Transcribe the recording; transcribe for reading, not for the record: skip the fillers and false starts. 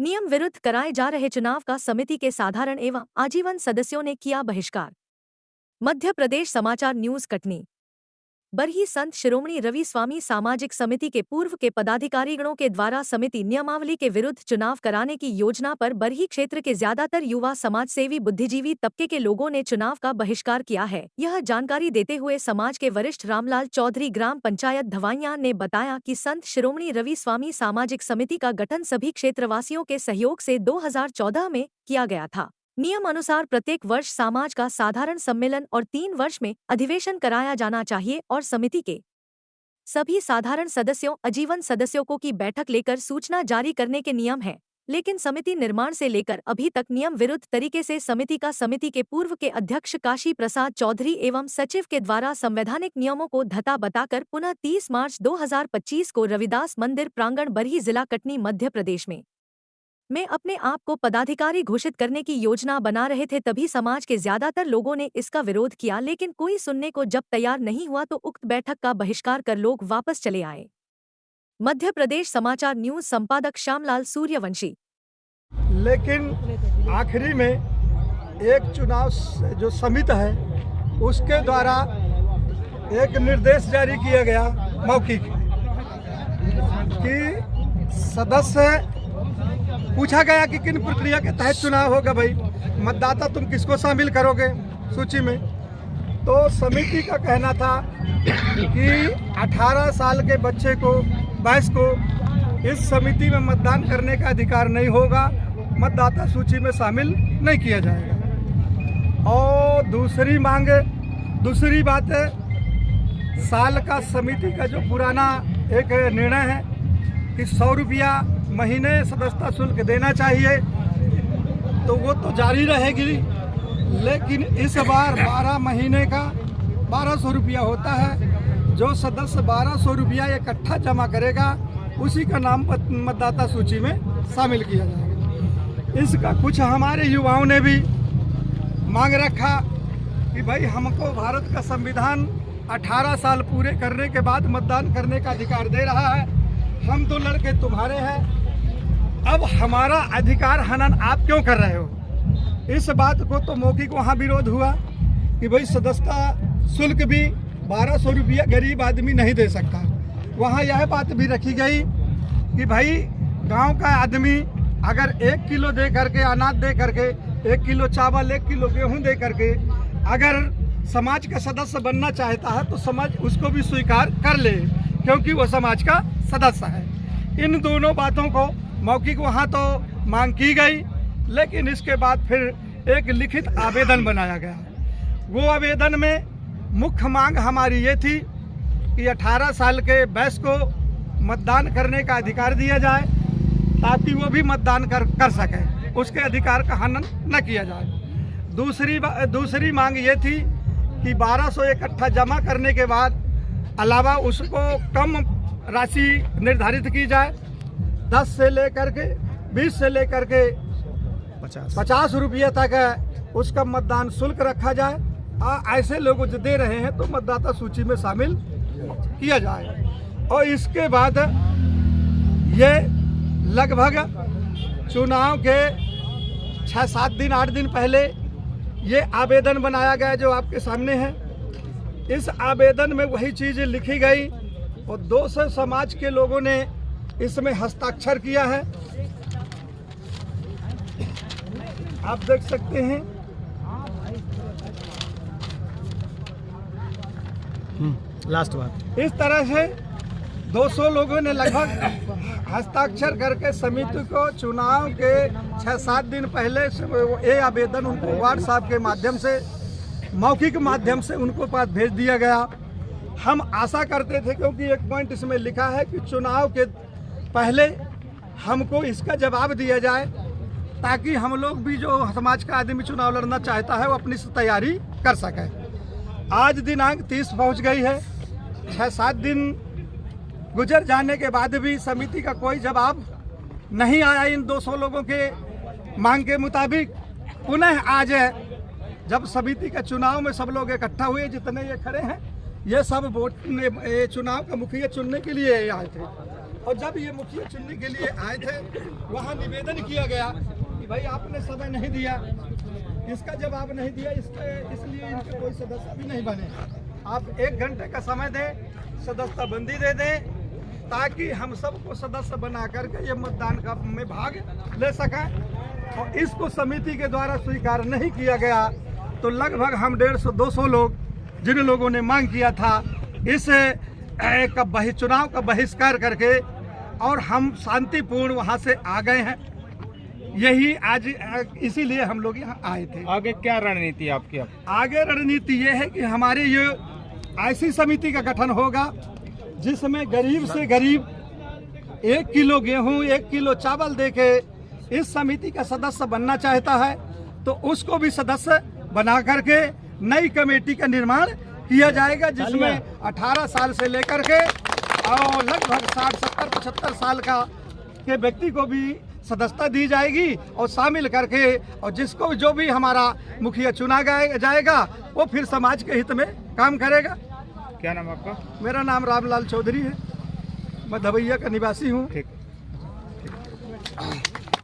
नियम विरुद्ध कराए जा रहे चुनाव का समिति के साधारण एवं आजीवन सदस्यों ने किया बहिष्कार। मध्य प्रदेश समाचार न्यूज कटनी। बरही संत शिरोमणि रवि स्वामी सामाजिक समिति के पूर्व के पदाधिकारीगणों के द्वारा समिति नियमावली के विरुद्ध चुनाव कराने की योजना पर बरही क्षेत्र के ज्यादातर युवा समाजसेवी बुद्धिजीवी तबके के लोगों ने चुनाव का बहिष्कार किया है। यह जानकारी देते हुए समाज के वरिष्ठ रामलाल चौधरी ग्राम पंचायत धवाइयां ने बताया कि संत शिरोमणि रवि स्वामी सामाजिक समिति का गठन सभी क्षेत्रवासियों के सहयोग से 2014 में किया गया था। नियम अनुसार प्रत्येक वर्ष समाज का साधारण सम्मेलन और 3 वर्ष में अधिवेशन कराया जाना चाहिए और समिति के सभी साधारण सदस्यों आजीवन सदस्यों को की बैठक लेकर सूचना जारी करने के नियम है। लेकिन समिति निर्माण से लेकर अभी तक नियम विरुद्ध तरीके से समिति के पूर्व के अध्यक्ष काशी प्रसाद चौधरी एवं सचिव के द्वारा संवैधानिक नियमों को धता बताकर पुनः 30 मार्च 2025 को रविदास मंदिर प्रांगण बरही जिला कटनी मध्य प्रदेश में अपने आप को पदाधिकारी घोषित करने की योजना बना रहे थे। तभी समाज के ज्यादातर लोगों ने इसका विरोध किया, लेकिन कोई सुनने को जब तैयार नहीं हुआ तो उक्त बैठक का बहिष्कार कर लोग वापस चले आए। मध्य प्रदेश समाचार न्यूज संपादक श्यामलाल सूर्यवंशी। लेकिन आखिरी में एक चुनाव जो समिति है उसके द्वारा एक निर्देश जारी किया गया मौखिक कि सदस्य पूछा गया कि किन प्रक्रिया के तहत चुनाव होगा। भाई मतदाता तुम किसको शामिल करोगे सूची में? तो समिति का कहना था कि 18 साल के बच्चे को 22 को इस समिति में मतदान करने का अधिकार नहीं होगा, मतदाता सूची में शामिल नहीं किया जाएगा। और दूसरी बात है, साल का समिति का जो पुराना एक निर्णय है कि 100 रुपया महीने सदस्यता शुल्क देना चाहिए, तो वो तो जारी रहेगी। लेकिन इस बार 12 महीने का 1200 रुपया होता है। जो सदस्य 1200 रुपया इकट्ठा जमा करेगा उसी का नाम मतदाता सूची में शामिल किया जाएगा। इसका कुछ हमारे युवाओं ने भी मांग रखा कि भाई हमको भारत का संविधान 18 साल पूरे करने के बाद मतदान करने का अधिकार दे रहा है, हम तो लड़के तुम्हारे हैं, अब हमारा अधिकार हनन आप क्यों कर रहे हो? इस बात को तो मौखिक वहाँ विरोध हुआ कि भाई सदस्यता शुल्क भी 1200 रुपया गरीब आदमी नहीं दे सकता। वहाँ यह बात भी रखी गई कि भाई गांव का आदमी अगर 1 किलो दे करके अनाज दे करके 1 किलो चावल 1 किलो गेहूँ दे करके अगर समाज का सदस्य बनना चाहता है तो समाज उसको भी स्वीकार कर ले, क्योंकि वो समाज का सदस्य है। इन दोनों बातों को मौखिक वहाँ तो मांग की गई, लेकिन इसके बाद फिर एक लिखित आवेदन बनाया गया। वो आवेदन में मुख्य मांग हमारी ये थी कि 18 साल के 22 को मतदान करने का अधिकार दिया जाए ताकि वो भी मतदान कर सके, उसके अधिकार का हनन न किया जाए। दूसरी मांग ये थी कि 1200 इकट्ठा जमा करने के बाद अलावा उसको कम राशि निर्धारित की जाए, 10 से लेकर के 20 से लेकर के 50 रुपये तक है उसका मतदान शुल्क रखा जाए। ऐसे लोग जो दे रहे हैं तो मतदाता सूची में शामिल किया जाए। और इसके बाद ये लगभग चुनाव के 6-7 दिन 8 दिन पहले ये आवेदन बनाया गया जो आपके सामने है। इस आवेदन में वही चीज़ लिखी गई और 200 समाज के लोगों ने इसमें हस्ताक्षर किया है, आप देख सकते हैं। लास्ट बात इस तरह से 200 लोगों ने लगभग हस्ताक्षर करके समिति को चुनाव के 6-7 दिन पहले ये आवेदन उनको व्हाट्सएप के माध्यम से मौखिक माध्यम से उनको पास भेज दिया गया। हम आशा करते थे, क्योंकि एक पॉइंट इसमें लिखा है कि चुनाव के पहले हमको इसका जवाब दिया जाए ताकि हम लोग भी जो समाज का आदमी चुनाव लड़ना चाहता है वो अपनी तैयारी कर सके। आज दिनांक 30 पहुंच गई है। 6-7 दिन गुजर जाने के बाद भी समिति का कोई जवाब नहीं आया। इन 200 लोगों के मांग के मुताबिक पुनः आज जब समिति के चुनाव में सब लोग इकट्ठा हुए, जितने ये खड़े हैं ये सब वोट चुनाव का मुखिया चुनने के लिए आए थे। और जब ये मुखिया चुनने के लिए आए थे वहाँ निवेदन किया गया कि भाई आपने समय नहीं दिया, इसका जवाब नहीं दिया, इसलिए इनके कोई सदस्य भी नहीं बने। आप 1 घंटे का समय दें, सदस्यता बंदी दे दें, ताकि हम सबको सदस्य बना करके ये मतदान का में भाग ले सकें। और इसको समिति के द्वारा स्वीकार नहीं किया गया तो लगभग हम 150-200 लोग, जिन लोगों ने मांग किया था इस चुनाव का बहिष्कार करके, और हम शांतिपूर्ण वहां से आ गए हैं। यही आज इसीलिए हम लोग यहाँ आए थे। आगे क्या रणनीति आपकी? आगे रणनीति ये है कि हमारी ये ऐसी समिति का गठन होगा जिसमें गरीब से गरीब 1 किलो गेहूं 1 किलो चावल देके इस समिति का सदस्य बनना चाहता है तो उसको भी सदस्य बना करके नई कमेटी का निर्माण किया जाएगा, जिसमें 18 साल से लेकर के और लगभग 60, 70, 75 साल का के व्यक्ति को भी सदस्यता दी जाएगी और शामिल करके, और जिसको जो भी हमारा मुखिया चुना जाएगा वो फिर समाज के हित में काम करेगा। क्या नाम आपका? मेरा नाम रामलाल चौधरी है, मैं धवैया का निवासी हूँ। ठीक।